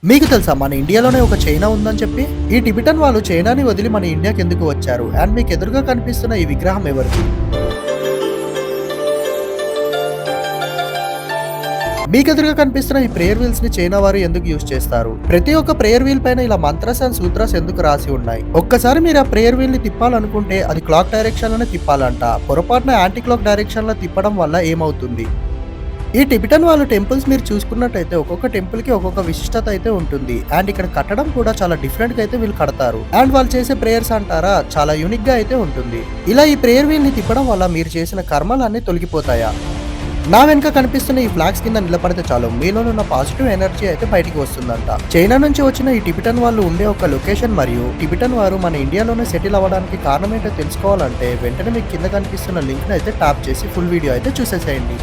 మీకు తెలుసా మన ఇండియాలోనే ఒక చైనా ఉందని చెప్పి? ఈ టిబెటన్ వాళ్ళు చైనాని వదిలి మన ఇండియాకి ఎందుకు వచ్చారు? అండ్ మీకు ఎదురుగా కనిపిస్తున్న ఈ విగ్రహం ఎవరిది? మీకెదురుగా కనిపిస్తున్న ఈ ప్రేయర్ వీల్స్ ని చైనా వారు ఎందుకు యూజ్ చేస్తారు? ప్రతి ఒక్క ప్రేయర్ వీల్ పైన ఇలా మంత్రస్ అండ్ సూత్రాస్ ఎందుకు రాసి ఉన్నాయి? ఒక్కసారి మీరు ఆ ప్రేయర్ వీల్ ని తిప్పాలనుకుంటే అది క్లాక్ డైరెక్షన్ లోనే తిప్పాలంట. పొరపాటున యాంటీ క్లాక్ డైరెక్షన్ లో తిప్పడం వల్ల ఏమవుతుంది? ఈ టిబెటన్ వాళ్ళ టెంపుల్స్ మీరు చూసుకున్నట్టయితే ఒక్కొక్క టెంపుల్ కి ఒక్కొక్క విశిష్టత అయితే ఉంటుంది. అండ్ ఇక్కడ కట్టడం కూడా చాలా డిఫరెంట్ గా అయితే వీళ్ళు కడతారు. అండ్ వాళ్ళు చేసే ప్రేయర్స్ అంటారా చాలా యూనిక్ గా అయితే ఉంటుంది. ఇలా ఈ ప్రేయర్ వీల్ ని తిప్పడం వల్ల మీరు చేసిన కర్మలన్నీ తొలగిపోతాయా? నా వెనుక కనిపిస్తున్న ఈ ఫ్లాగ్స్ కింద నిలబడితే చాలు మీలోనున్న పాజిటివ్ ఎనర్జీ అయితే బయటికి వస్తుందంట. చైనా నుంచి వచ్చిన ఈ టిబెటన్ వాళ్ళు ఉండే ఒక లొకేషన్ మరియు టిబెటన్ వారు మన ఇండియాలోనే సెటిల్ అవ్వడానికి కారణం ఏంటో తెలుసుకోవాలంటే వెంటనే మీకు కింద కనిపిస్తున్న లింక్ అయితే ట్యాప్ చేసి ఫుల్ వీడియో అయితే చూసేసేయండి.